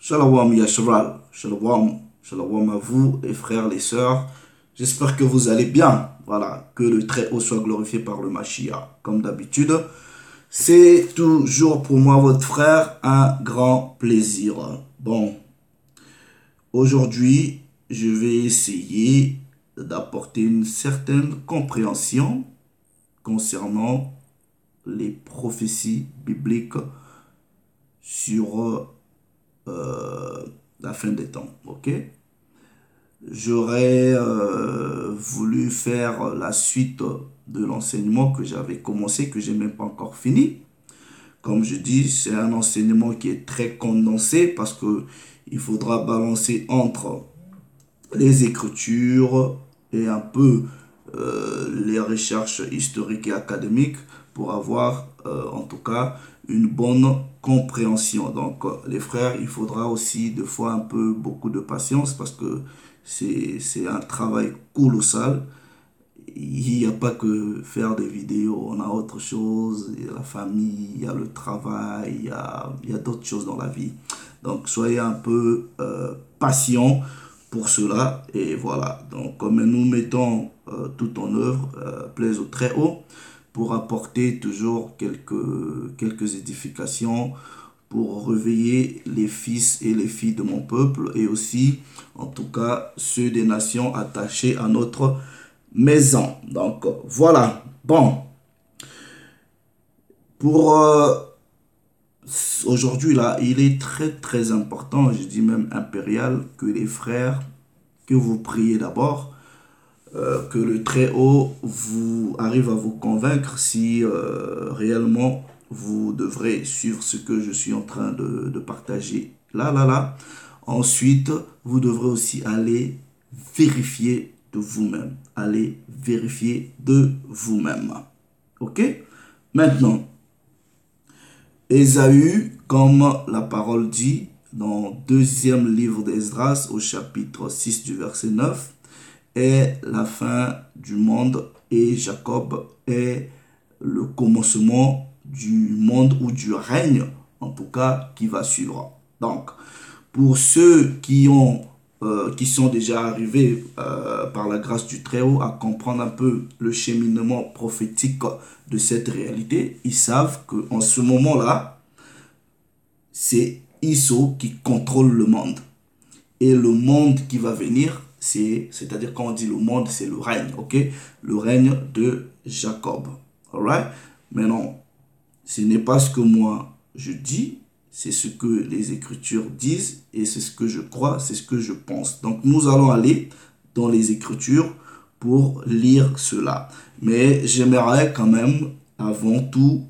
Shalom Yashral, Shalom, Shalom à vous les frères, les sœurs. J'espère que vous allez bien. Voilà, que le Très-Haut soit glorifié par le Mashiach. Comme d'habitude, c'est toujours pour moi, votre frère, un grand plaisir. Bon, aujourd'hui, je vais essayer d'apporter une certaine compréhension concernant les prophéties bibliques sur la fin des temps, ok? J'aurais voulu faire la suite de l'enseignement que j'avais commencé, que j'ai même pas encore fini. Comme je dis, c'est un enseignement qui est très condensé parce que il faudra balancer entre les écritures et un peu les recherches historiques et académiques pour avoir en tout cas une bonne compréhension. Donc les frères, il faudra aussi des fois un peu beaucoup de patience parce que c'est un travail colossal. Il n'y a pas que faire des vidéos, on a autre chose, il y a la famille, il y a le travail, il y a d'autres choses dans la vie. Donc soyez un peu patient pour cela et voilà. Donc comme nous mettons tout en œuvre, plaise au très haut, pour apporter toujours quelques édifications, pour réveiller les fils et les filles de mon peuple et aussi, en tout cas, ceux des nations attachées à notre maison. Donc, voilà. Bon, pour aujourd'hui, là, il est très important, je dis même impérial, que les frères, que vous priez d'abord, que le Très-Haut vous arrive à vous convaincre si réellement vous devrez suivre ce que je suis en train de partager là. Ensuite, vous devrez aussi aller vérifier de vous-même. Allez vérifier de vous-même. Ok? Maintenant, Ésaü, comme la parole dit dans deuxième livre d'Esdras au chapitre 6 du verset 9, est la fin du monde et Jacob est le commencement du monde ou du règne, en tout cas, qui va suivre. Donc, pour ceux qui sont déjà arrivés par la grâce du Très-Haut à comprendre un peu le cheminement prophétique de cette réalité, ils savent qu'en ce moment-là, c'est Isso qui contrôle le monde. Et le monde qui va venir, c'est-à-dire quand on dit le monde, c'est le règne, ok? Le règne de Jacob. Alright? Maintenant, ce n'est pas ce que moi je dis, c'est ce que les Écritures disent et c'est ce que je crois, c'est ce que je pense. Donc nous allons aller dans les Écritures pour lire cela. Mais j'aimerais quand même, avant tout,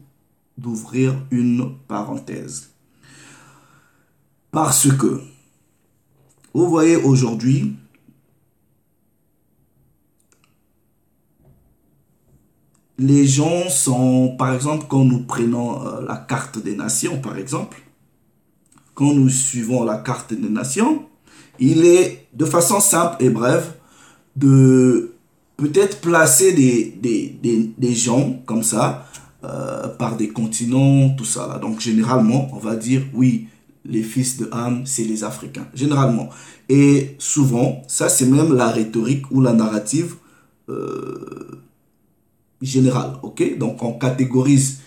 d'ouvrir une parenthèse. Parce que, vous voyez aujourd'hui, les gens sont, par exemple, quand nous prenons la carte des nations, par exemple, quand nous suivons la carte des nations, il est de façon simple et brève de peut-être placer des gens comme ça par des continents, tout ça là. Donc généralement, on va dire oui, les fils de Ham, c'est les Africains, généralement. Et souvent, ça c'est même la rhétorique ou la narrative générale, ok? Donc on catégorise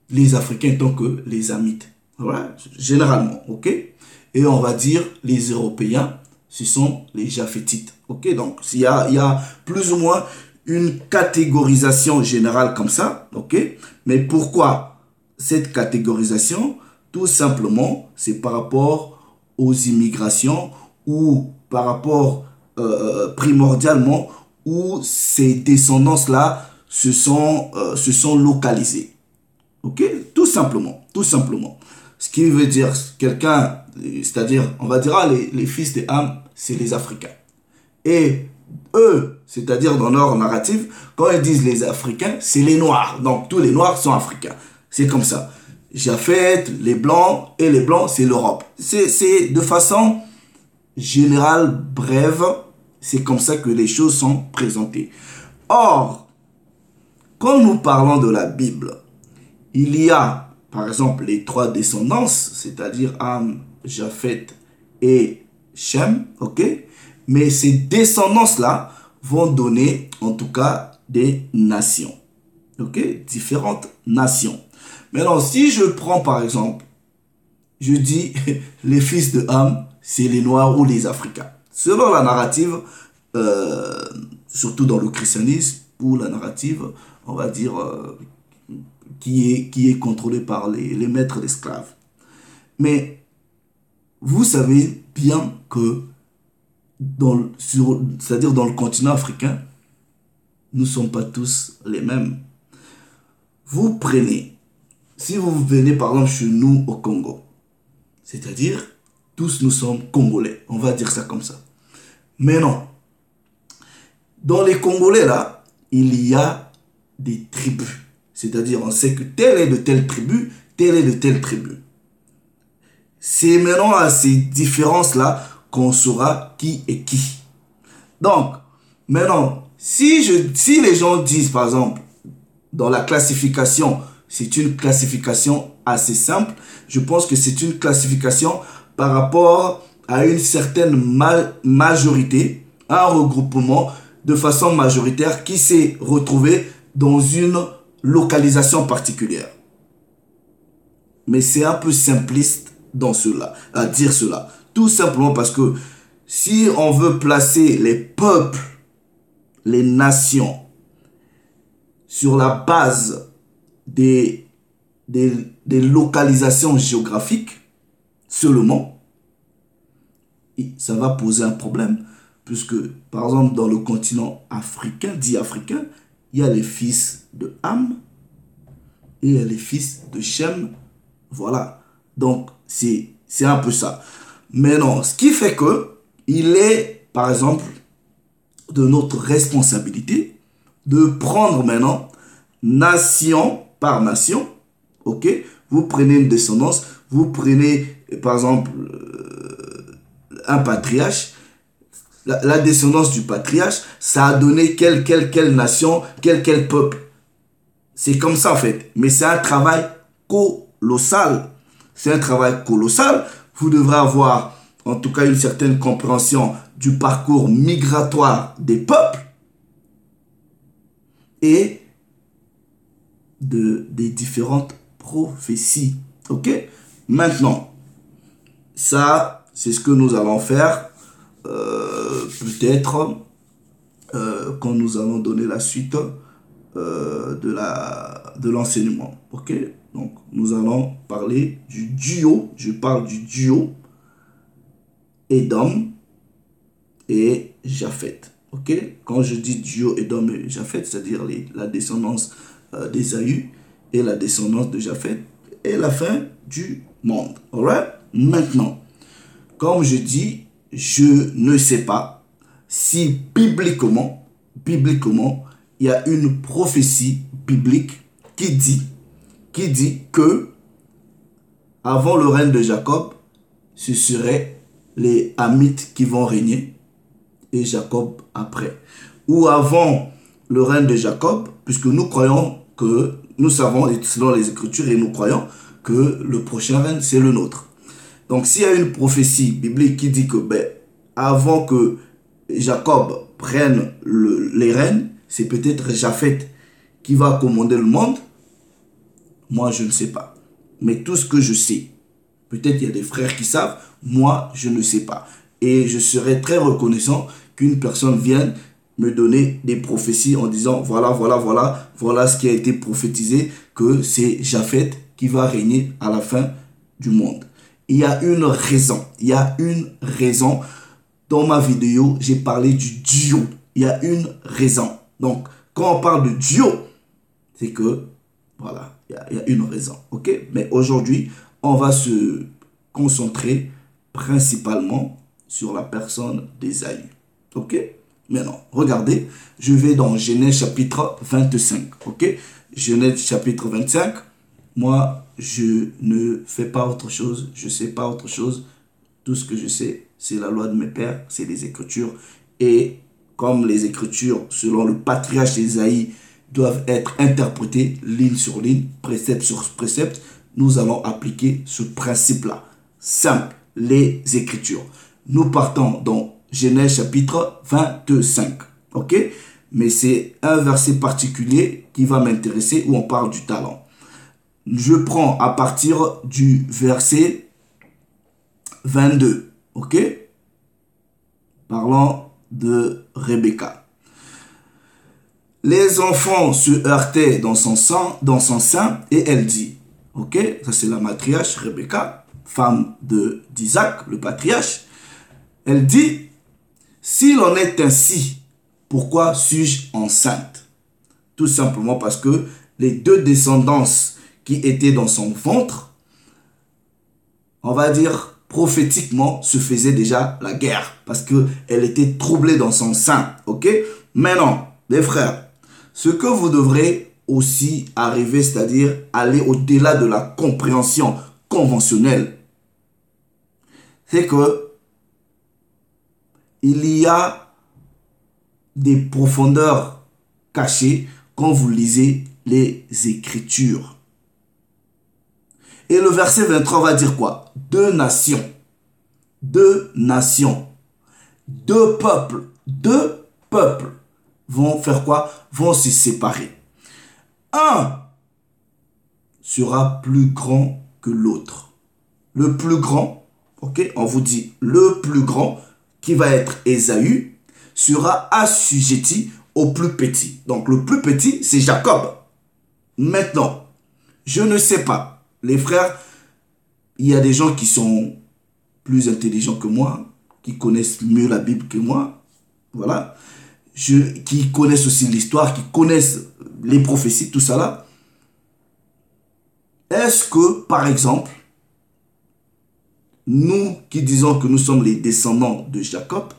les Africains tant que les Hamites. Voilà, généralement, ok? Et on va dire les Européens, ce sont les Japhétites, ok? Donc, il y a plus ou moins une catégorisation générale comme ça, ok? Mais pourquoi cette catégorisation? Tout simplement, c'est par rapport aux immigrations ou par rapport primordialement où ces descendances-là se sont localisées. Ok? Tout simplement. Tout simplement. Ce qui veut dire quelqu'un, c'est-à-dire, on va dire, ah, les fils de Ham, c'est les Africains. Et eux, c'est-à-dire dans leur narrative, quand ils disent les Africains, c'est les Noirs. Donc tous les Noirs sont Africains. C'est comme ça. Japheth, les Blancs, et les Blancs, c'est l'Europe. C'est de façon générale, brève, c'est comme ça que les choses sont présentées. Or, quand nous parlons de la Bible, il y a, par exemple, les trois descendances, c'est-à-dire Ham, Japheth et Shem, ok? Mais ces descendances-là vont donner, en tout cas, des nations, ok? Différentes nations. Maintenant, si je prends, par exemple, je dis, les fils de Ham, c'est les Noirs ou les Africains. Selon la narrative, surtout dans le christianisme, ou la narrative, on va dire, qui est contrôlée par les maîtres d'esclaves. Mais vous savez bien que, c'est-à-dire dans le continent africain, nous ne sommes pas tous les mêmes. Vous prenez, si vous venez par exemple chez nous au Congo, c'est-à-dire tous nous sommes Congolais, on va dire ça comme ça. Mais non, dans les Congolais là, il y a des tribus. C'est-à-dire on sait que tel est de telle tribu, tel est de telle tribu. C'est maintenant à ces différences-là qu'on saura qui est qui. Donc, maintenant, si les gens disent, par exemple, dans la classification, c'est une classification assez simple, je pense que c'est une classification par rapport à une certaine majorité, un regroupement de façon majoritaire qui s'est retrouvé dans une localisation particulière. Mais c'est un peu simpliste dans cela, à dire cela. Tout simplement parce que si on veut placer les peuples, les nations, sur la base des localisations géographiques seulement, ça va poser un problème. Puisque, par exemple, dans le continent africain, dit africain, il y a les fils de Ham et il y a les fils de Shem. Voilà. Donc, c'est un peu ça. Mais non, ce qui fait que il est, par exemple, de notre responsabilité de prendre maintenant, nation par nation, ok? Vous prenez une descendance, vous prenez, par exemple, un patriarche, la descendance du patriarche, ça a donné quelle nation, quel peuple. C'est comme ça en fait. Mais c'est un travail colossal. C'est un travail colossal. Vous devrez avoir en tout cas une certaine compréhension du parcours migratoire des peuples et des différentes prophéties. Ok? Maintenant, ça, c'est ce que nous allons faire peut-être quand nous allons donner la suite de l'enseignement. Ok? Donc, nous allons parler du duo. Je parle du duo Édom et Japheth. Ok? Quand je dis duo Édom et Japheth, c'est-à-dire la descendance d'Ésaü et la descendance de Japheth et la fin du monde. Alright? Maintenant, comme je dis, je ne sais pas si bibliquement, il y a une prophétie biblique qui dit que avant le règne de Jacob, ce serait les Hamites qui vont régner et Jacob après. Ou avant le règne de Jacob, puisque nous croyons que, nous savons, selon les Écritures, et nous croyons que le prochain règne, c'est le nôtre. Donc, s'il y a une prophétie biblique qui dit que, avant que Jacob prenne les rênes, c'est peut-être Japheth qui va commander le monde. Moi, je ne sais pas. Mais tout ce que je sais, peut-être il y a des frères qui savent, moi, je ne sais pas. Et je serais très reconnaissant qu'une personne vienne me donner des prophéties en disant, voilà ce qui a été prophétisé, que c'est Japheth qui va régner à la fin du monde. Il y a une raison. Dans ma vidéo, j'ai parlé du duo. Il y a une raison. Donc, quand on parle de duo, c'est que, voilà, il y a une raison. Ok? Mais aujourd'hui, on va se concentrer principalement sur la personne d'Ésaü. Ok? Maintenant, regardez, je vais dans Genèse chapitre 25. Ok? Genèse chapitre 25. Moi, je ne fais pas autre chose. Je ne sais pas autre chose. Tout ce que je sais, c'est la loi de mes pères, c'est les Écritures. Et comme les Écritures, selon le patriarche Ésaïe, doivent être interprétées ligne sur ligne, précepte sur précepte, nous allons appliquer ce principe-là. Simple. les Écritures. Nous partons dans Genèse chapitre 25. Ok? Mais c'est un verset particulier qui va m'intéresser où on parle du talent. Je prends à partir du verset 22. Ok? Parlant de Rebecca. Les enfants se heurtaient dans son sein et elle dit, ok, ça c'est la matriarche Rebecca, femme d'Isaac, le patriarche. Elle dit, s'il en est ainsi, pourquoi suis-je enceinte? Tout simplement parce que les deux descendances qui étaient dans son ventre, on va dire prophétiquement, se faisaient déjà la guerre parce qu'elle était troublée dans son sein. Ok? Maintenant, les frères, ce que vous devrez aussi arriver, c'est-à-dire aller au-delà de la compréhension conventionnelle, c'est que il y a des profondeurs cachées quand vous lisez les Écritures. Et le verset 23 va dire quoi? Deux nations, deux peuples vont faire quoi? Vont se séparer. Un sera plus grand que l'autre. Le plus grand, ok, on vous dit le plus grand, qui va être Ésaü, sera assujetti au plus petit. Donc le plus petit, c'est Jacob. Maintenant, je ne sais pas, les frères, il y a des gens qui sont plus intelligents que moi, qui connaissent mieux la Bible que moi, voilà, qui connaissent aussi l'histoire, qui connaissent les prophéties, tout ça là. Est-ce que, par exemple, nous qui disons que nous sommes les descendants de Jacob,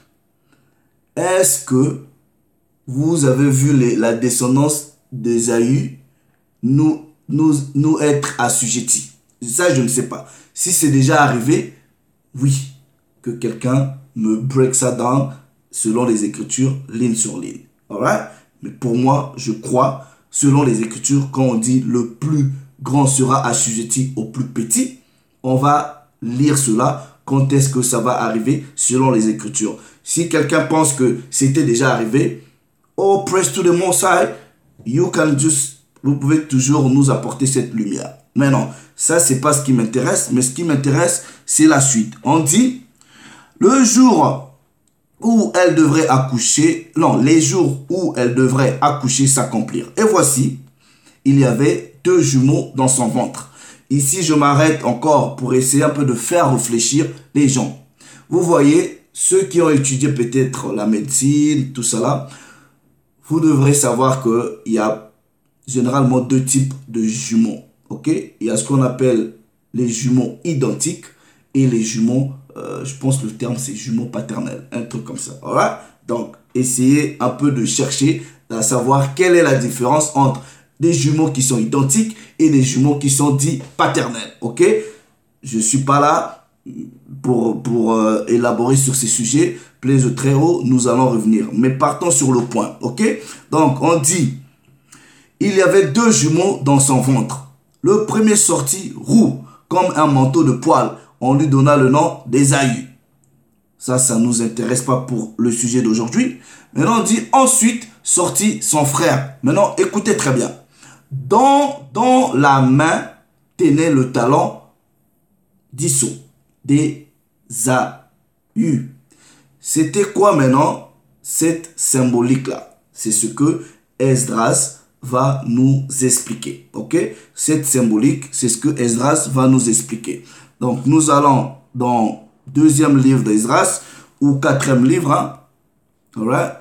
est-ce que vous avez vu la descendance d'Ésaü nous être assujettis? Ça, je ne sais pas. Si c'est déjà arrivé, oui, que quelqu'un me break ça down selon les Écritures, ligne sur ligne. Alright? Mais pour moi, je crois, selon les Écritures, quand on dit le plus grand sera assujetti au plus petit, on va lire cela. Quand est-ce que ça va arriver selon les Écritures? Si quelqu'un pense que c'était déjà arrivé, oh, praise to the Most High, vous pouvez toujours nous apporter cette lumière. Mais non, ça, c'est pas ce qui m'intéresse. Mais ce qui m'intéresse, c'est la suite. On dit, le jour où elle devrait accoucher, non, les jours où elle devrait accoucher s'accomplir. Et voici, il y avait deux jumeaux dans son ventre. Ici, je m'arrête encore pour essayer un peu de faire réfléchir les gens. Vous voyez, ceux qui ont étudié peut-être la médecine, tout cela, vous devrez savoir qu'il y a généralement deux types de jumeaux. Ok? Il y a ce qu'on appelle les jumeaux identiques et les jumeaux, je pense que le terme c'est jumeaux paternels, un truc comme ça. Alright? Donc, essayez un peu de chercher à savoir quelle est la différence entre des jumeaux qui sont identiques et des jumeaux qui sont dits paternels. Ok? Je ne suis pas là pour élaborer sur ces sujets. Plaise très haut, nous allons revenir. Mais partons sur le point. Ok? Donc, on dit, il y avait deux jumeaux dans son ventre. Le premier sortit roux, comme un manteau de poil. On lui donna le nom d'Ésaü. Ça ne nous intéresse pas pour le sujet d'aujourd'hui. Maintenant, on dit ensuite sortit son frère. Maintenant, écoutez très bien. Dans la main tenait le talon d'Issou, d'Ésaü. C'était quoi maintenant cette symbolique-là? C'est ce que Esdras va nous expliquer. Ok? Cette symbolique, c'est ce que Esdras va nous expliquer. Donc, nous allons dans deuxième livre d'Esdras ou quatrième livre. Hein? Alright?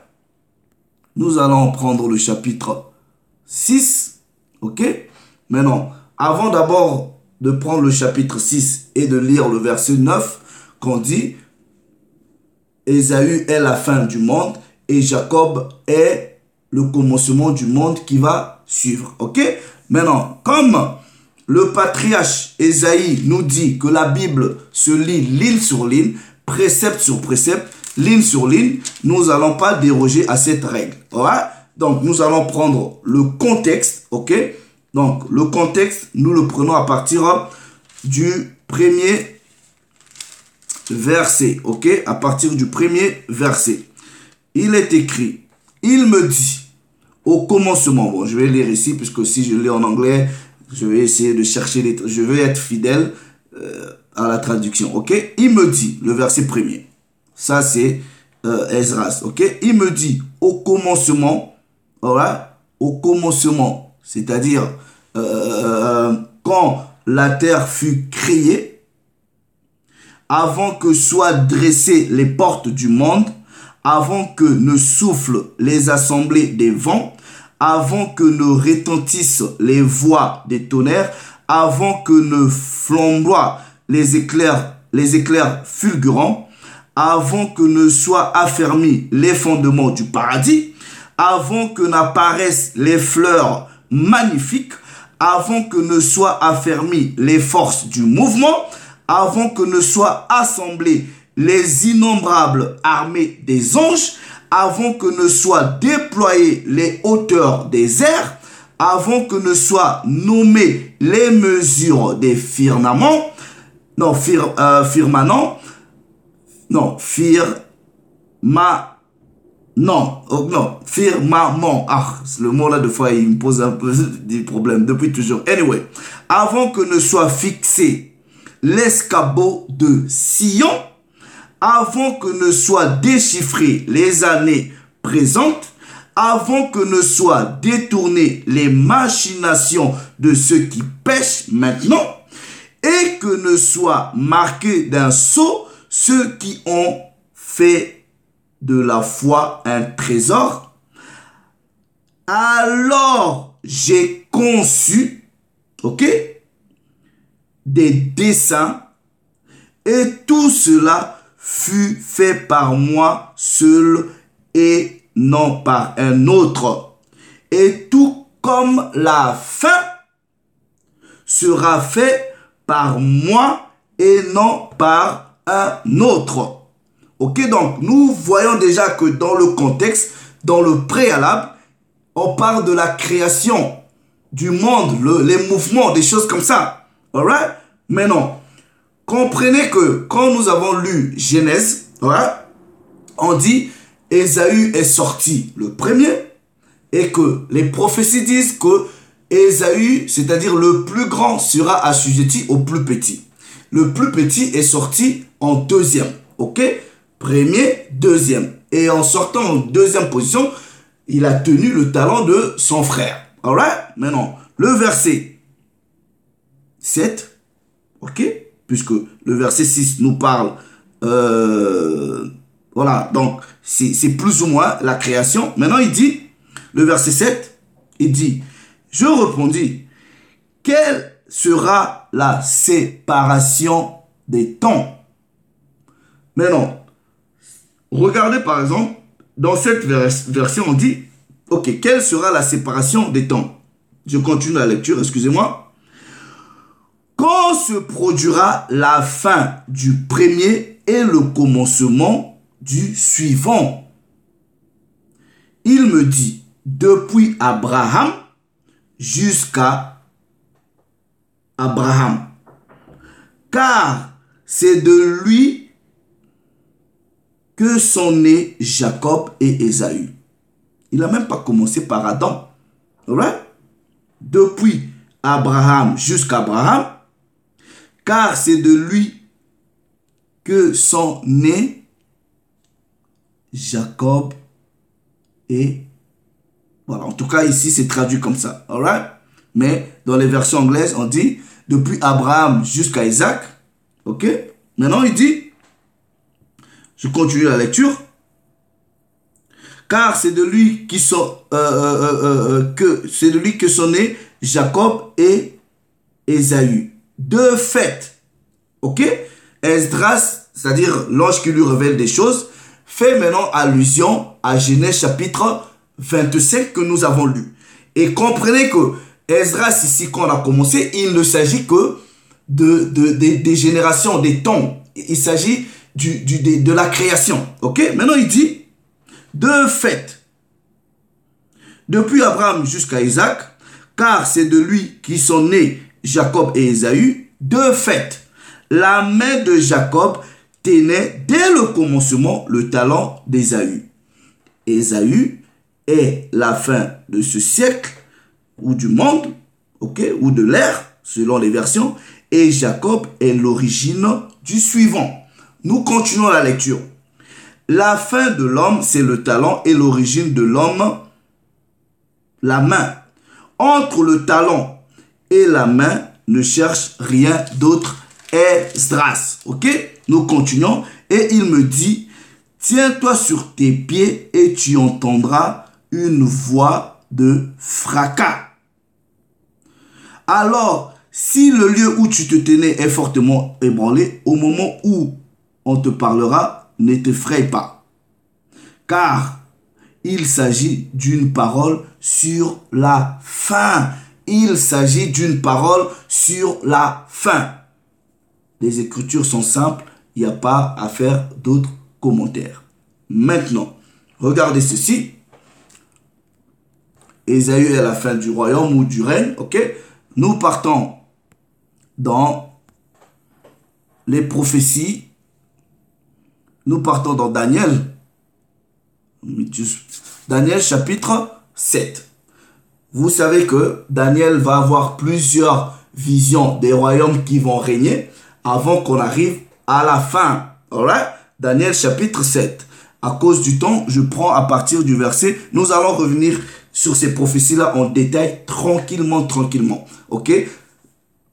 Nous allons prendre le chapitre 6. Ok? Maintenant, avant d'abord de prendre le chapitre 6 et de lire le verset 9, qu'on dit Ésaü est la fin du monde et Jacob est le commencement du monde qui va suivre. Ok? Maintenant, comme le patriarche Ésaïe nous dit que la Bible se lit ligne sur ligne, précepte sur précepte, ligne sur ligne, nous n'allons pas déroger à cette règle. Alright? Donc, nous allons prendre le contexte. Ok? Donc, le contexte, nous le prenons à partir du premier verset, ok? À partir du premier verset. Il est écrit, il me dit, au commencement, bon, je vais lire ici, puisque si je lis en anglais, je vais essayer de chercher, je vais être fidèle à la traduction, ok? Il me dit, le verset premier, ça c'est Esdras, ok? Il me dit, au commencement, voilà, au commencement, c'est-à-dire quand la terre fut créée, avant que soient dressées les portes du monde, avant que ne soufflent les assemblées des vents, avant que ne retentissent les voix des tonnerres, avant que ne flamboient les éclairs fulgurants, avant que ne soient affermis les fondements du paradis, avant que n'apparaissent les fleurs magnifiques, avant que ne soient affermies les forces du mouvement, avant que ne soient assemblées les innombrables armées des anges, avant que ne soient déployées les hauteurs des airs, avant que ne soient nommées les mesures des firmaments, firmament, firmament. Ah, le mot là, de fois, il me pose un peu des problèmes depuis toujours. Anyway, avant que ne soit fixé l'escabeau de Sion, avant que ne soient déchiffrées les années présentes, avant que ne soient détournées les machinations de ceux qui pêchent maintenant, et que ne soient marqués d'un sceau ceux qui ont fait de la foi un trésor, alors j'ai conçu, ok, des desseins, et tout cela fut fait par moi seul et non par un autre. Et tout comme la fin sera fait par moi et non par un autre. Ok, donc nous voyons déjà que dans le contexte, dans le préalable, on parle de la création du monde, les mouvements, des choses comme ça. Alright? Mais non, comprenez que quand nous avons lu Genèse, alright, on dit Ésaü est sorti le premier et que les prophéties disent que Ésaü, c'est-à-dire le plus grand, sera assujetti au plus petit. Le plus petit est sorti en deuxième, ok? Premier, deuxième. Et en sortant en deuxième position, il a tenu le talent de son frère. Alright? Maintenant, le verset 7, ok? Puisque le verset 6 nous parle, voilà, donc c'est plus ou moins la création. Maintenant, il dit, le verset 7, il dit, je répondis, quelle sera la séparation des temps? Maintenant, regardez par exemple, dans cette version, on dit, ok, quelle sera la séparation des temps? Je continue la lecture, excusez-moi. Quand se produira la fin du premier et le commencement du suivant? Il me dit, depuis Abraham jusqu'à Abraham, car c'est de lui que sont nés Jacob et Ésaü. Il n'a même pas commencé par Adam. Alright? Depuis Abraham jusqu'à Abraham, car c'est de lui que sont nés Jacob et... Voilà, en tout cas ici c'est traduit comme ça. Alright? Mais dans les versions anglaises, on dit depuis Abraham jusqu'à Isaac. Ok? Maintenant il dit, je continue la lecture. Car c'est de lui qui sont c'est de lui que sont nés Jacob et Ésaü. De fait, ok, Esdras, c'est-à-dire l'ange qui lui révèle des choses, fait maintenant allusion à Genèse chapitre 25 que nous avons lu. Et comprenez que Esdras ici, quand on a commencé, il ne s'agit que des générations, des temps. Il s'agit de la création. Ok, maintenant il dit, de fait, depuis Abraham jusqu'à Isaac, car c'est de lui qui sont nés Jacob et Ésaü, de fait, la main de Jacob tenait dès le commencement le talent d'Ésaü. Ésaü est la fin de ce siècle ou du monde, ok, ou de l'ère, selon les versions, et Jacob est l'origine du suivant. Nous continuons la lecture. La fin de l'homme, c'est le talent, et l'origine de l'homme, la main. Entre le talent et la main, ne cherche rien d'autre. Esdras. Ok? Nous continuons. Et il me dit, tiens-toi sur tes pieds et tu entendras une voix de fracas. Alors, si le lieu où tu te tenais est fortement ébranlé, au moment où on te parlera, ne t'effraie pas. Car il s'agit d'une parole sur la fin. Il s'agit d'une parole sur la fin. Les Écritures sont simples, il n'y a pas à faire d'autres commentaires. Maintenant, regardez ceci. Ésaü est la fin du royaume ou du règne, ok? Nous partons dans les prophéties. Nous partons dans Daniel. Daniel chapitre 7. Vous savez que Daniel va avoir plusieurs visions des royaumes qui vont régner avant qu'on arrive à la fin. Alright? Daniel chapitre 7. À cause du temps, je prends à partir du verset. Nous allons revenir sur ces prophéties-là en détail tranquillement. Ok?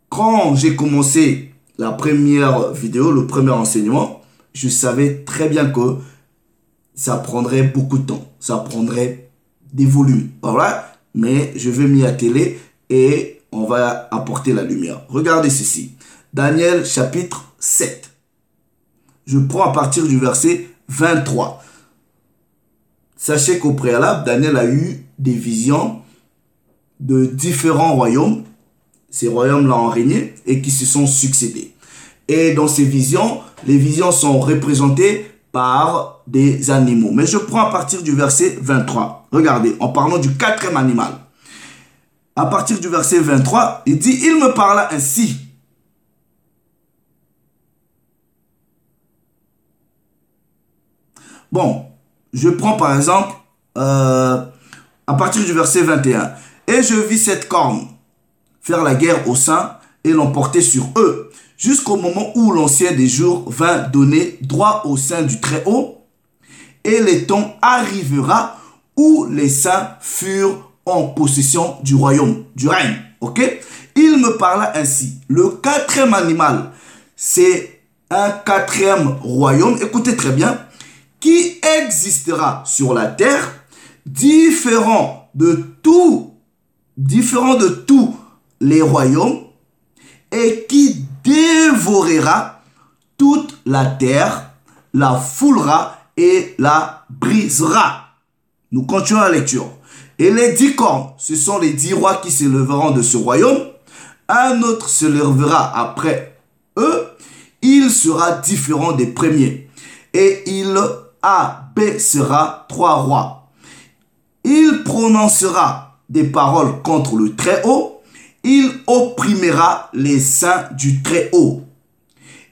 Quand j'ai commencé la première vidéo, le premier enseignement, je savais très bien que ça prendrait beaucoup de temps. Ça prendrait des volumes. Alright? Mais je vais m'y atteler et on va apporter la lumière. Regardez ceci. Daniel chapitre 7. Je prends à partir du verset 23. Sachez qu'au préalable, Daniel a eu des visions de différents royaumes. Ces royaumes-là ont régné et qui se sont succédés. Et dans ces visions, les visions sont représentées par des animaux. Mais je prends à partir du verset 23. Regardez, en parlant du quatrième animal. À partir du verset 23, il dit, il me parla ainsi. Bon, je prends par exemple, à partir du verset 21. Et je vis cette corne faire la guerre aux saints et l'emporter sur eux, jusqu'au moment où l'ancien des jours vint donner droit au sein du Très-Haut, et le temps arrivera où les saints furent en possession du royaume, du règne. Ok? Il me parla ainsi. Le quatrième animal, c'est un quatrième royaume, écoutez très bien, qui existera sur la terre, différent de tous les royaumes, et qui dévorera toute la terre, la foulera et la brisera. Nous continuons la lecture. Et les 10 cornes, ce sont les 10 rois qui se lèveront de ce royaume. Un autre se lèvera après eux. Il sera différent des premiers. Et il abaissera 3 rois. Il prononcera des paroles contre le Très-Haut. Il opprimera les saints du Très-Haut.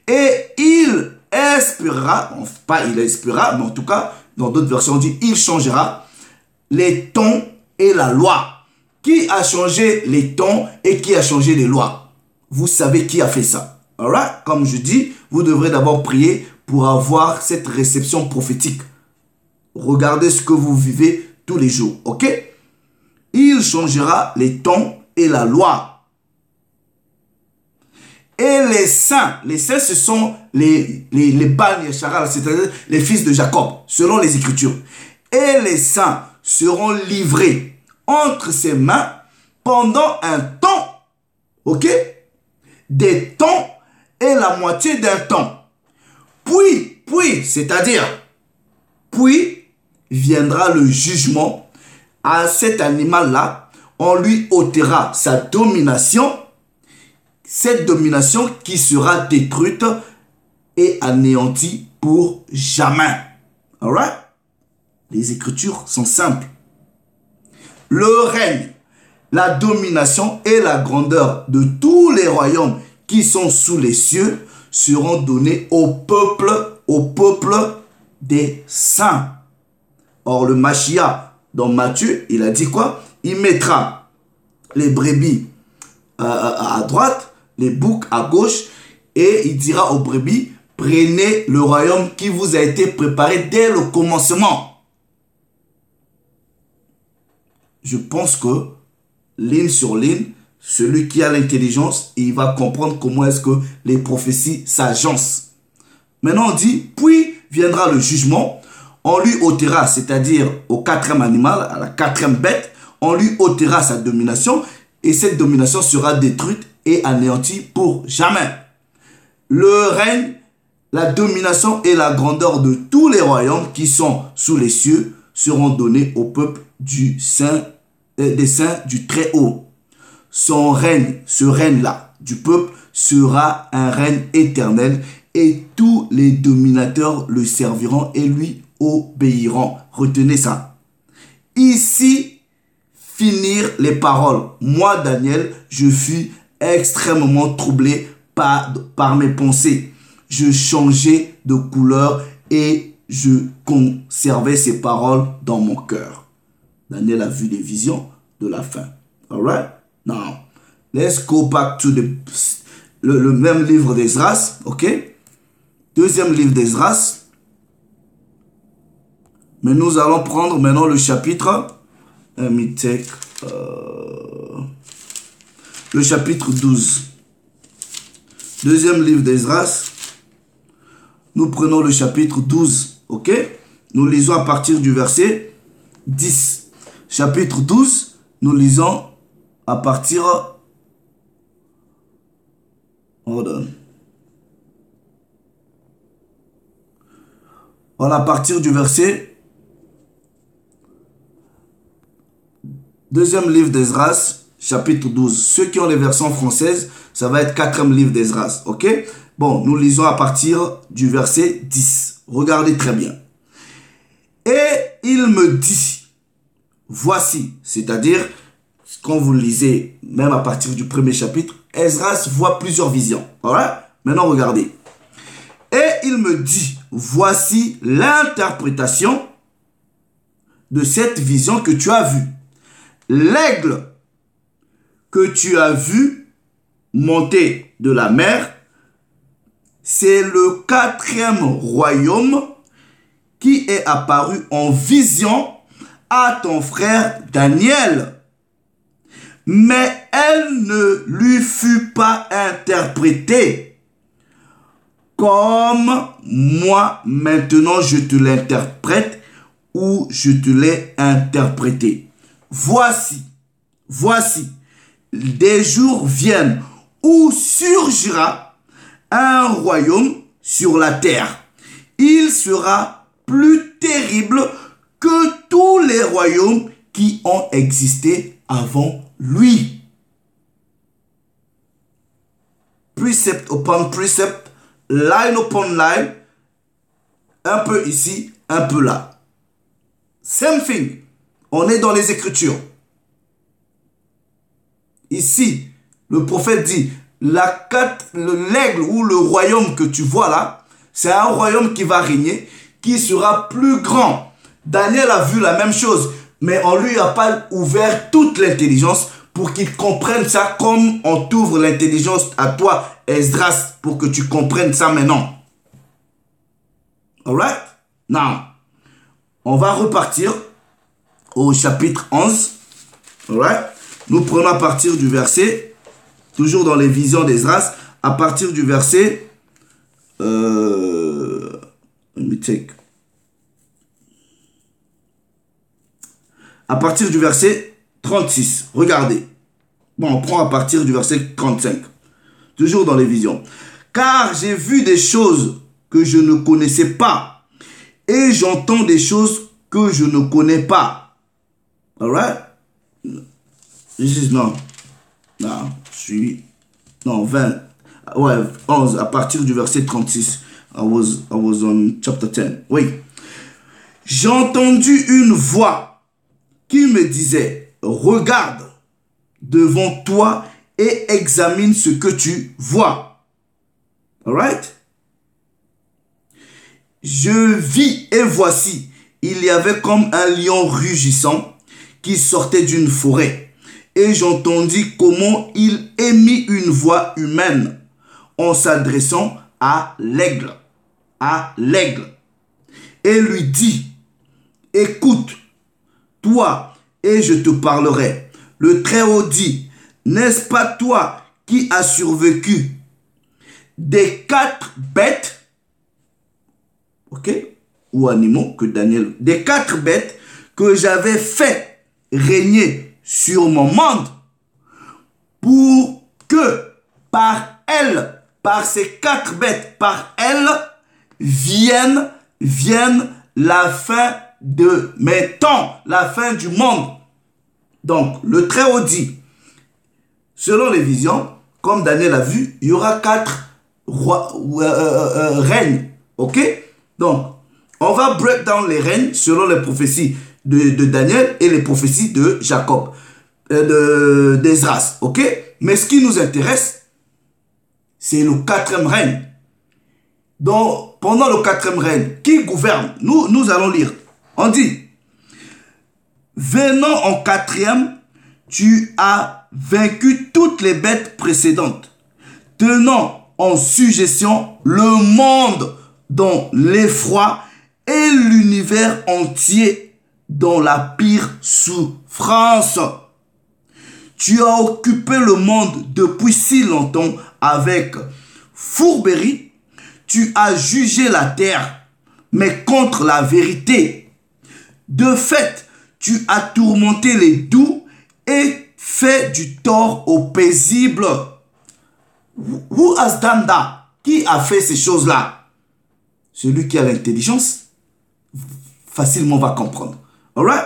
Et il espérera, pas il espérera, mais en tout cas, dans d'autres versions, on dit il changera les temps et la loi. Qui a changé les temps et qui a changé les lois? Vous savez qui a fait ça. Alright? Comme je dis, vous devrez d'abord prier pour avoir cette réception prophétique. Regardez ce que vous vivez tous les jours. Ok? Il changera les temps et la loi. Et les saints, ce sont les Bani Yasharal, c'est-à-dire les fils de Jacob, selon les Écritures. Et les saints seront livrés entre ses mains pendant un temps, ok? Des temps et la moitié d'un temps. Puis, c'est-à-dire, puis viendra le jugement à cet animal-là. On lui ôtera sa domination, cette domination qui sera détruite et anéantie pour jamais. Alright? Les Écritures sont simples. Le règne, la domination et la grandeur de tous les royaumes qui sont sous les cieux seront donnés au peuple au peuple des saints. Or, le Mashiach, dans Matthieu, il a dit quoi? Il mettra les brebis à droite, les boucs à gauche, et il dira aux brebis, prenez le royaume qui vous a été préparé dès le commencement. Je pense que, ligne sur ligne, celui qui a l'intelligence, il va comprendre comment est-ce que les prophéties s'agencent. Maintenant, on dit, puis viendra le jugement, on lui ôtera, c'est-à-dire au quatrième animal, à la quatrième bête, on lui ôtera sa domination, et cette domination sera détruite et anéantie pour jamais. Le règne, la domination et la grandeur de tous les royaumes qui sont sous les cieux seront donnés au peuple des saints du Très-Haut. Son règne, ce règne-là du peuple sera un règne éternel et tous les dominateurs le serviront et lui obéiront. Retenez ça. Ici, finir les paroles. Moi, Daniel, je fus extrêmement troublé par mes pensées. Je changeais de couleur et je conservais ces paroles dans mon cœur. Daniel a vu les visions de la fin. Alright? Now, let's go back to le même livre d'Esdras. Ok? Deuxième livre d'Esdras. Mais nous allons prendre maintenant le chapitre. Let me take, le chapitre 12. Deuxième livre d'Esdras. Nous prenons le chapitre 12. Ok? Nous lisons à partir du verset 10. Chapitre 12, nous lisons à partir... Hold on. Voilà, à partir du verset... Deuxième livre d'Esdras, chapitre 12. Ceux qui ont les versions françaises, ça va être quatrième livre d'Esdras. Ok? Bon, nous lisons à partir du verset 10. Regardez très bien. Et il me dit, voici, c'est-à-dire, quand vous lisez, même à partir du premier chapitre, Esdras voit plusieurs visions. Alright? Maintenant, regardez. Et il me dit, voici l'interprétation de cette vision que tu as vue. L'aigle que tu as vu monter de la mer, c'est le quatrième royaume qui est apparu en vision à ton frère Daniel. Mais elle ne lui fut pas interprétée comme moi maintenant je te l'interprète ou je te l'ai interprété. Voici, des jours viennent où surgira un royaume sur la terre. Il sera plus terrible que tous les royaumes qui ont existé avant lui. Précepte upon précepte, line upon line, un peu ici, un peu là. Same thing. On est dans les Écritures. Ici, le prophète dit, l'aigle ou le royaume que tu vois là, c'est un royaume qui va régner, qui sera plus grand. Daniel a vu la même chose, mais on lui a pas ouvert toute l'intelligence pour qu'il comprenne ça comme on t'ouvre l'intelligence à toi, Esdras, pour que tu comprennes ça maintenant. Alright? Now, on va repartir au chapitre 11. Alright? Nous prenons à partir du verset, toujours dans les visions d'Esdras, à partir du verset... let me take. À partir du verset 36. Regardez. Bon, on prend à partir du verset 35. Toujours dans les visions. Car j'ai vu des choses que je ne connaissais pas. Et j'entends des choses que je ne connais pas. Alright? This is no. Non, je suis... Non, 20. Ouais, 11. À partir du verset 36. I was on chapter 10. Oui. J'ai entendu une voix qui me disait, regarde devant toi et examine ce que tu vois. Alright? Je vis et voici, il y avait comme un lion rugissant qui sortait d'une forêt. Et j'entendis comment il émit une voix humaine en s'adressant à l'aigle, et lui dit, écoute, toi, et je te parlerai. Le Très-Haut dit, n'est-ce pas toi qui as survécu des 4 bêtes, ok, ou animaux que Daniel, des 4 bêtes que j'avais fait régner sur mon monde, pour que par elles, par ces 4 bêtes, par elles, vienne la fin de mes temps, la fin du monde. Donc, le Très-Haut dit, selon les visions, comme Daniel a vu, il y aura 4 règnes. Ok? Donc, on va break down les règnes selon les prophéties de Daniel et les prophéties de Jacob, d'Esdras. Ok? Mais ce qui nous intéresse, c'est le 4e règne. Donc, pendant le 4e règne, qui gouverne? Nous allons lire. On dit, venant en 4e, tu as vaincu toutes les bêtes précédentes, tenant en sujétion le monde dans l'effroi et l'univers entier dans la pire souffrance. Tu as occupé le monde depuis si longtemps avec fourberie. Tu as jugé la terre, mais contre la vérité. De fait, tu as tourmenté les doux et fait du tort aux paisibles. Who has done that? Qui a fait ces choses-là? Celui qui a l'intelligence facilement va comprendre. Alright?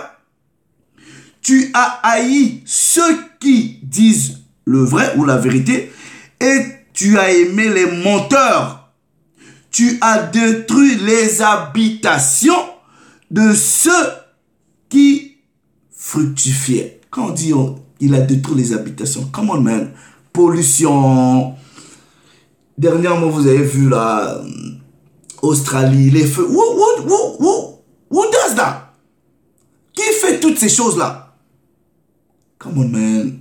Tu as haï ceux qui disent le vrai ou la vérité et tu as aimé les menteurs. Tu as détruit les habitations de ceux qui fructifiaient. Quand on dit il a détruit les habitations, come on man, pollution. Dernièrement, vous avez vu la Australie, les feux. Who does that? Qui fait toutes ces choses-là? Come on man.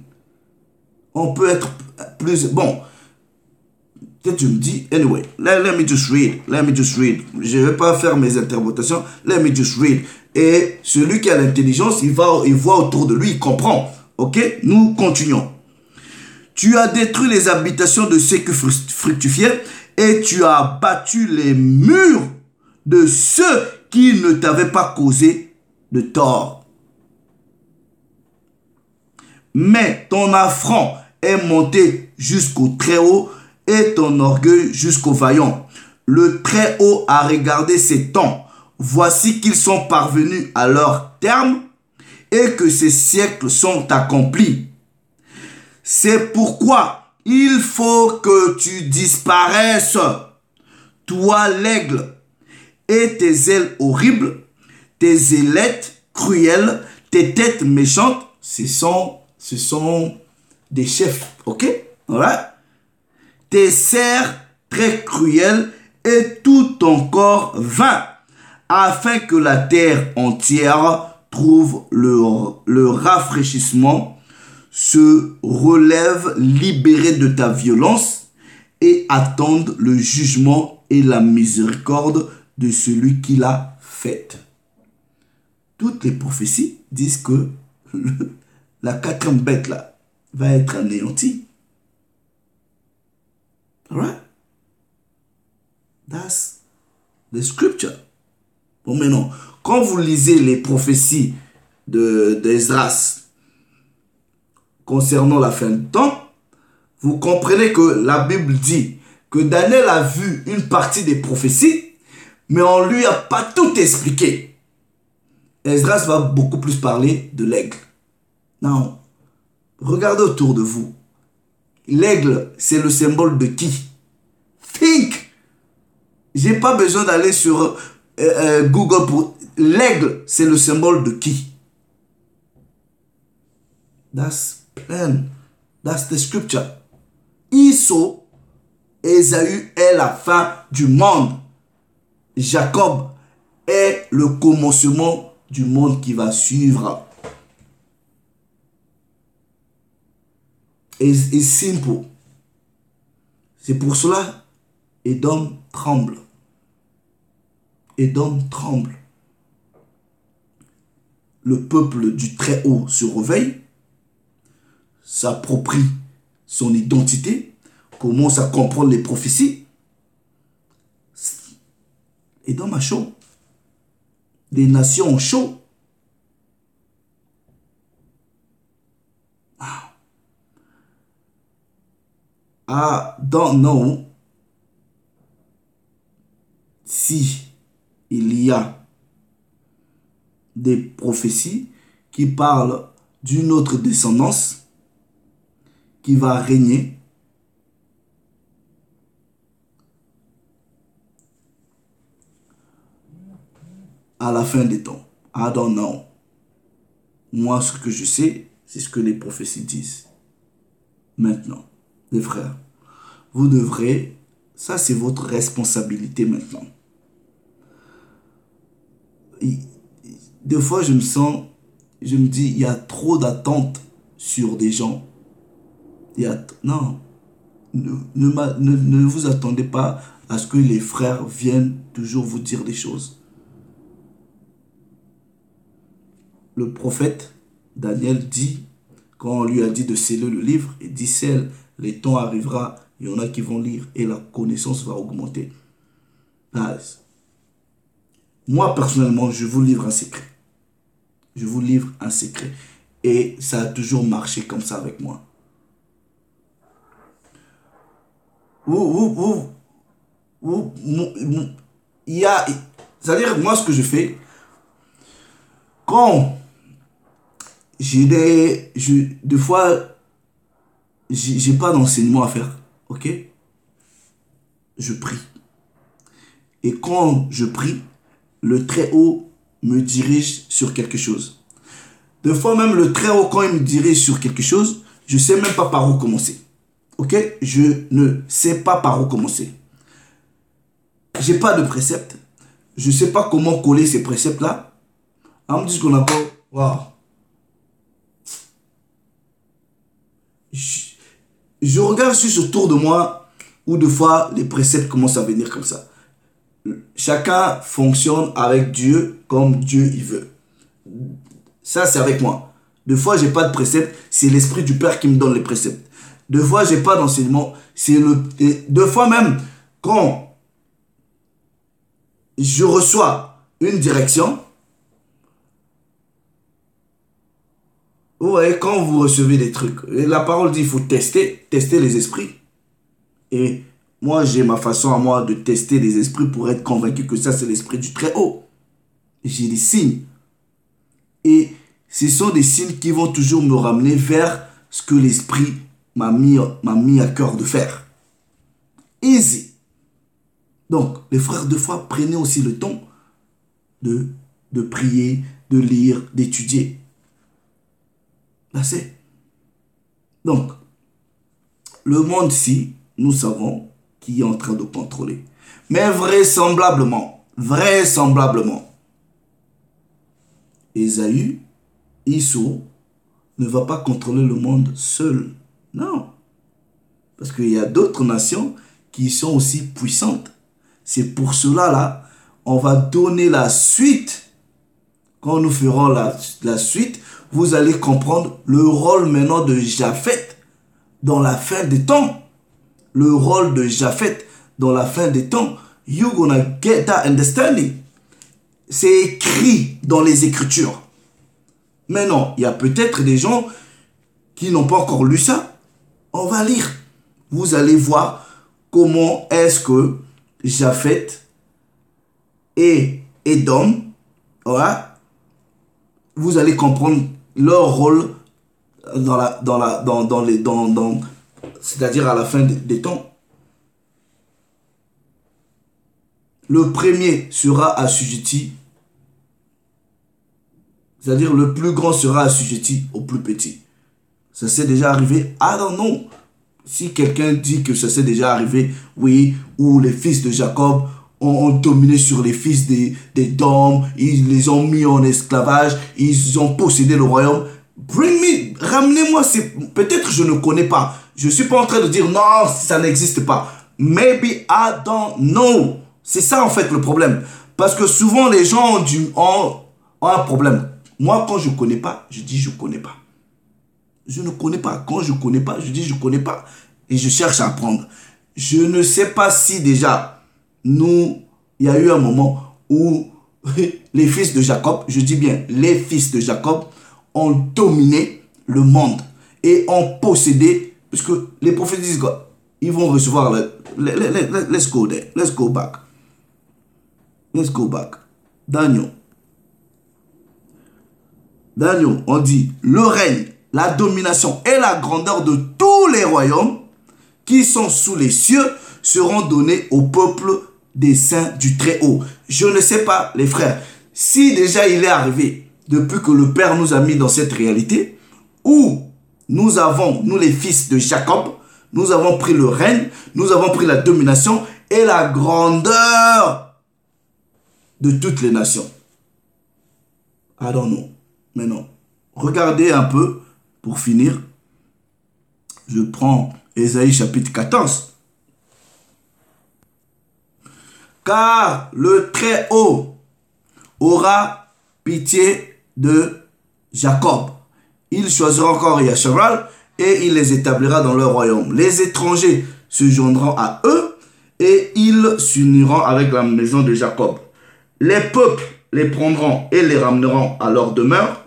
On peut être plus... Bon, peut-être tu me dis, anyway, let me just read. Je ne vais pas faire mes interprétations. Let me just read. Et celui qui a l'intelligence, il voit autour de lui, il comprend. Ok? Nous continuons. Tu as détruit les habitations de ceux qui fructifiaient et tu as battu les murs de ceux qui ne t'avaient pas causé de tort. Mais ton affront est monté jusqu'au Très-Haut et ton orgueil jusqu'au Vaillant. Le Très-Haut a regardé ces temps. Voici qu'ils sont parvenus à leur terme et que ces siècles sont accomplis. C'est pourquoi il faut que tu disparaisses, toi l'aigle, et tes ailes horribles, tes ailettes cruelles, tes têtes méchantes, ce sont des chefs, ok? Alright? Tes serres très cruelles et tout ton corps vain, afin que la terre entière trouve le rafraîchissement, se relève libéré de ta violence et attende le jugement et la miséricorde de celui qui l'a faite. Toutes les prophéties disent que la 4e bête là va être anéantie. Alright? That's the scripture. Bon, maintenant, quand vous lisez les prophéties d'Esdras concernant la fin du temps, vous comprenez que la Bible dit que Daniel a vu une partie des prophéties, mais on ne lui a pas tout expliqué. Esdras va beaucoup plus parler de l'aigle. Non, regardez autour de vous. L'aigle, c'est le symbole de qui? Think! J'ai pas besoin d'aller sur Google pour... L'aigle, c'est le symbole de qui? That's plain. That's the scripture. Ésaü est la fin du monde. Jacob est le commencement du monde qui va suivre. Et simple. C'est pour cela, Édom tremble. Édom tremble. Le peuple du Très-Haut se réveille, s'approprie son identité, commence à comprendre les prophéties. Édom a chaud. Les nations ont chaud. I don't know si il y a des prophéties qui parlent d'une autre descendance qui va régner à la fin des temps. I don't know. Moi, ce que je sais, c'est ce que les prophéties disent. Maintenant, les frères, vous devrez, ça c'est votre responsabilité maintenant. Des fois, je me dis, il y a trop d'attentes sur des gens. Non, ne vous attendez pas à ce que les frères viennent toujours vous dire des choses. Le prophète Daniel dit, quand on lui a dit de sceller le livre, il dit scelle, les temps arrivera, il y en a qui vont lire et la connaissance va augmenter. Guys, moi personnellement, je vous livre un secret. Je vous livre un secret. Et ça a toujours marché comme ça avec moi. C'est-à-dire, moi, ce que je fais, quand des fois, j'ai pas d'enseignement à faire, ok? Je prie. Et quand je prie, le Très-Haut me dirige sur quelque chose. Des fois même, le Très-Haut, quand il me dirige sur quelque chose, je sais même pas par où commencer. Ok? Je ne sais pas par où commencer. J'ai pas de précepte. Je sais pas comment coller ces préceptes-là. On me dit qu'on a pas... Waouh. Je regarde juste autour de moi où des fois les préceptes commencent à venir comme ça. Chacun fonctionne avec Dieu comme Dieu il veut. Ça, c'est avec moi. Des fois, j'ai pas de précepte, c'est l'Esprit du Père qui me donne les préceptes. Des fois, j'ai pas d'enseignement, c'est le... Des fois même, quand je reçois une direction, vous voyez, quand vous recevez des trucs, la parole dit il faut tester les esprits. Et moi, j'ai ma façon à moi de tester les esprits pour être convaincu que ça, c'est l'Esprit du Très-Haut. J'ai des signes. Et ce sont des signes qui vont toujours me ramener vers ce que l'Esprit m'a mis à cœur de faire. Easy. Donc, les frères de foi, prenez aussi le temps de prier, de lire, d'étudier. Là, c'est. Donc, le monde-ci, nous savons qui est en train de contrôler. Mais vraisemblablement, Ésaü, Issou, ne va pas contrôler le monde seul. Non. Parce qu'il y a d'autres nations qui sont aussi puissantes. C'est pour cela, là, on va donner la suite. Quand nous ferons la suite, vous allez comprendre le rôle maintenant de Japheth dans la fin des temps. Le rôle de Japheth dans la fin des temps. You're gonna get that understanding. C'est écrit dans les Écritures. Mais non, il y a peut-être des gens qui n'ont pas encore lu ça. On va lire. Vous allez voir comment est-ce que Japheth et Édom, voilà, vous allez comprendre leur rôle c'est-à-dire à la fin des temps. Le premier sera assujetti, c'est-à-dire le plus grand sera assujetti au plus petit. Ça s'est déjà arrivé? Ah non. Si quelqu'un dit que ça s'est déjà arrivé, oui, ou les fils de Jacob ont dominé sur les fils d'Édom, ils les ont mis en esclavage, ils ont possédé le royaume. Ramenez-moi, peut-être je ne connais pas. Je ne suis pas en train de dire non, ça n'existe pas. Maybe I don't know. C'est ça en fait le problème. Parce que souvent les gens ont un problème. Moi, quand je ne connais pas, je dis je ne connais pas. Je ne connais pas. Quand je ne connais pas, je dis je ne connais pas. Et je cherche à apprendre. Je ne sais pas si déjà, il y a eu un moment où les fils de Jacob, je dis bien les fils de Jacob, ont dominé le monde et ont possédé, parce que les prophètes disent quoi? Ils vont recevoir let's go there, let's go back. Let's go back. Daniel, on dit le règne, la domination et la grandeur de tous les royaumes qui sont sous les cieux seront donnés au peuple des saints du Très-Haut. Je ne sais pas, les frères, si déjà il est arrivé, depuis que le Père nous a mis dans cette réalité, où nous les fils de Jacob, nous avons pris le règne, nous avons pris la domination et la grandeur de toutes les nations. I don't know. Mais non. Regardez un peu, pour finir, je prends Ésaïe chapitre 14. Car le Très-Haut aura pitié de Jacob. Il choisira encore Yasharal et il les établira dans leur royaume. Les étrangers se joindront à eux et ils s'uniront avec la maison de Jacob. Les peuples les prendront et les ramèneront à leur demeure.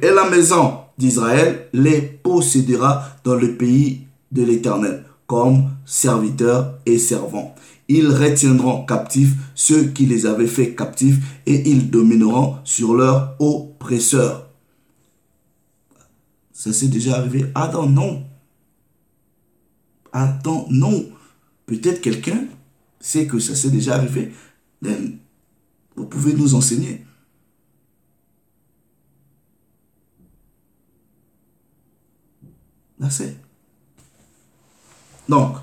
Et la maison d'Israël les possédera dans le pays de l'Éternel comme serviteurs et servants. Ils retiendront captifs ceux qui les avaient fait captifs et ils domineront sur leurs oppresseurs. Ça s'est déjà arrivé? Attends, non. Attends, non. Peut-être quelqu'un sait que ça s'est déjà arrivé. Then, vous pouvez nous enseigner. Là, c'est. Donc,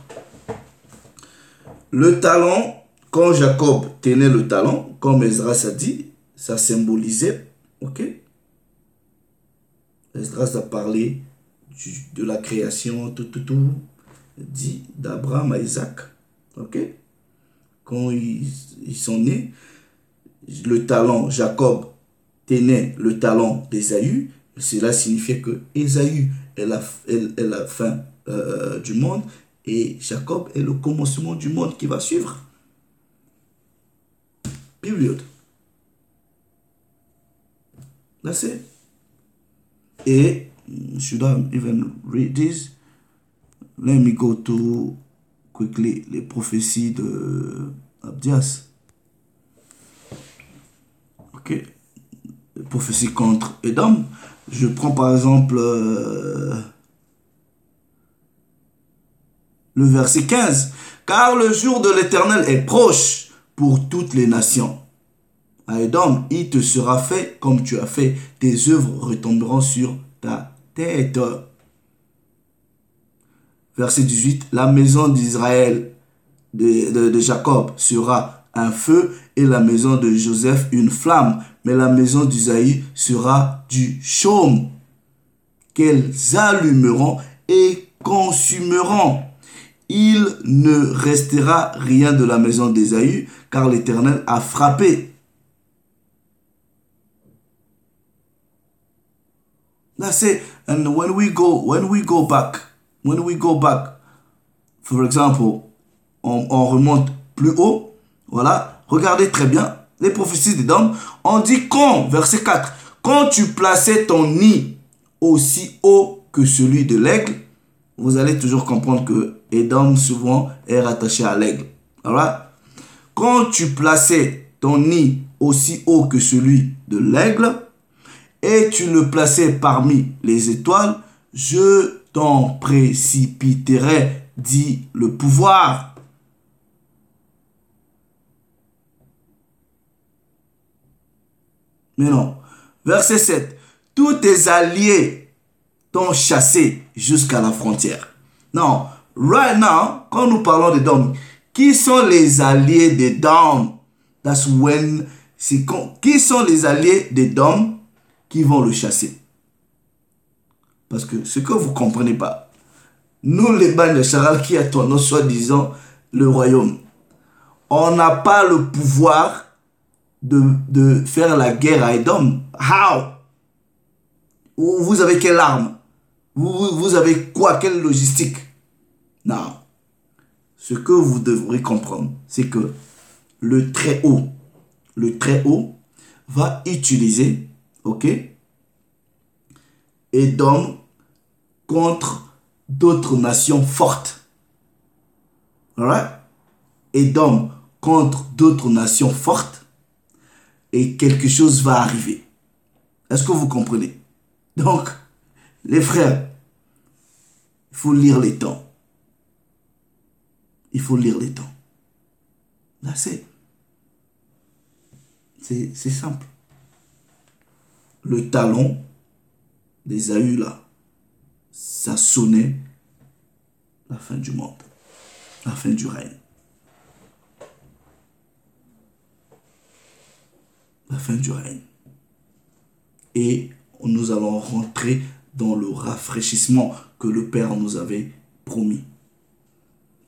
le talent, quand Jacob tenait le talent, comme Esdras a dit, ça symbolisait, ok? Esdras a parlé de la création, tout, dit d'Abraham à Isaac, ok? Quand ils sont nés, le talent, Jacob tenait le talent d'Ésaü, cela signifiait que Ésaü est la fin du monde et Jacob est le commencement du monde qui va suivre. Period. That's it. Et, should I even read this? Let me go to quickly les prophéties de Abdias. Ok. Les prophéties contre Édom. Je prends par exemple le verset 15. Car le jour de l'Éternel est proche pour toutes les nations. À Édom, il te sera fait comme tu as fait. Tes œuvres retomberont sur ta tête. Verset 18. La maison d'Israël, de Jacob, sera un feu et la maison de Joseph une flamme. Mais la maison d'Isaïe sera du chaume qu'elles allumeront et consumeront. Il ne restera rien de la maison d'Ésaü, car l'Éternel a frappé. That's it. And when we go back, for example, on remonte plus haut, voilà, regardez très bien, les prophéties d'Édom, on dit quand, verset 4, quand tu plaçais ton nid aussi haut que celui de l'aigle, vous allez toujours comprendre que Édom souvent est rattaché à l'aigle. Alright? Quand tu plaçais ton nid aussi haut que celui de l'aigle et tu le plaçais parmi les étoiles, je t'en précipiterai, dit le pouvoir. Mais non. Verset 7. Tous tes alliés t'ont chassé jusqu'à la frontière. Non, right now, quand nous parlons d'Édom, Qui sont les alliés d'Édom? That's when... Qui sont les alliés d'Édom qui vont le chasser? Parce que ce que vous ne comprenez pas, nous les Bani Hacharal qui attendons soi-disant le royaume, on n'a pas le pouvoir de faire la guerre à Édom. How? Vous avez quelle arme? Vous avez quoi? Quelle logistique? Non. Ce que vous devrez comprendre, c'est que le Très-Haut va utiliser, ok, Édom contre d'autres nations fortes. Alright? Édom contre d'autres nations fortes et quelque chose va arriver. Est-ce que vous comprenez? Donc, les frères, il faut lire les temps. Il faut lire les temps. Là, c'est simple. Le talon d'Ésaü, là, ça sonnait la fin du monde, la fin du règne. La fin du règne. Et nous allons rentrer dans le rafraîchissement que le Père nous avait promis.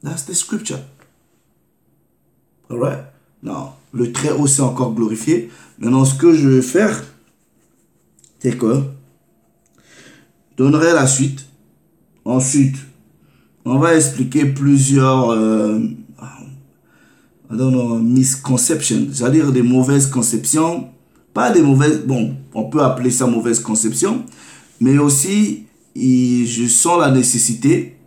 That's the scripture. Alright? Non, le Très-Haut s'est encore glorifié. Maintenant, ce que je vais faire, c'est que je donnerai la suite. Ensuite, on va expliquer plusieurs misconceptions, c'est-à-dire des mauvaises conceptions. Pas des mauvaises, bon, on peut appeler ça mauvaise conception, mais aussi, je sens la nécessité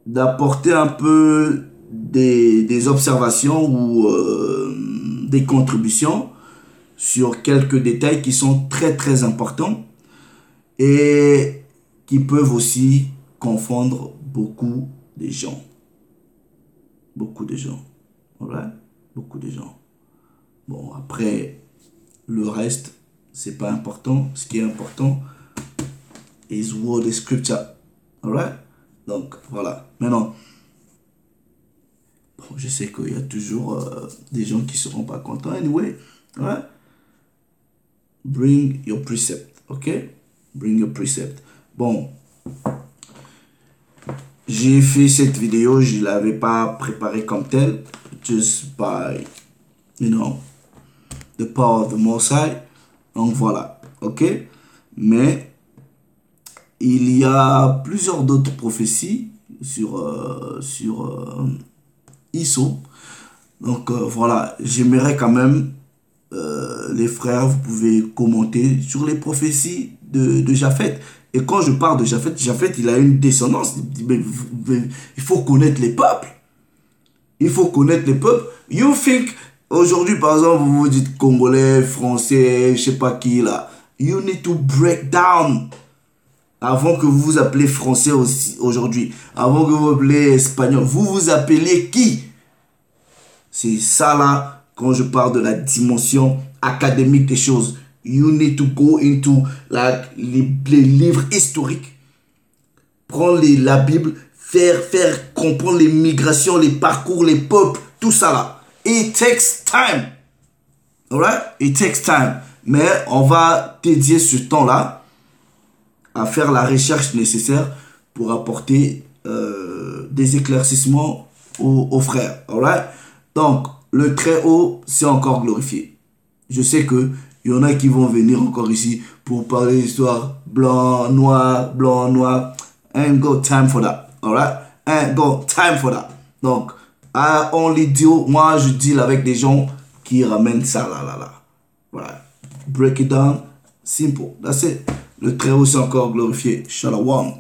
d'apporter un peu des observations ou des contributions sur quelques détails qui sont très très importants et qui peuvent aussi confondre beaucoup de gens. Beaucoup de gens. Alright? Beaucoup de gens. Bon, après, le reste, c'est pas important. Ce qui est important is word is scripture. Alright? Donc, voilà. Maintenant, bon, je sais qu'il y a toujours des gens qui seront pas contents. Anyway, alright? Bring your precept. Ok? Bring your precept. Bon. J'ai fait cette vidéo, je ne l'avais pas préparée comme telle. Just by, the power of the Most High. Donc voilà. Ok? Mais il y a plusieurs d'autres prophéties sur Isso. Donc voilà. J'aimerais quand même, les frères, vous pouvez commenter sur les prophéties de Japheth. Et quand je parle de Japheth, Japheth, il a une descendance. Il faut connaître les peuples. Il faut connaître les peuples. You think, aujourd'hui, par exemple, vous vous dites Congolais, Français, je sais pas qui, là. You need to break down. Avant que vous vous appelez Français aussi, aujourd'hui. Avant que vous vous appelez Espagnol. Vous vous appelez qui? C'est ça, là, quand je parle de la dimension académique des choses. You need to go into les livres historiques. Prendre la Bible, faire comprendre les migrations, les parcours, les peuples, tout ça là. It takes time. Alright? It takes time. Mais on va dédier ce temps-là à faire la recherche nécessaire pour apporter des éclaircissements aux frères. Alright? Donc, le Très-Haut, c'est encore glorifié. Je sais que il y en a qui vont venir encore ici pour parler d'histoire blanc, noir, blanc, noir. Ain't got time for that. Alright? Ain't got time for that. Donc, I only deal, moi je deal avec des gens qui ramènent ça là. Voilà. Break it down. Simple. That's it. Le Très-Haut c'est encore glorifié. Shalom.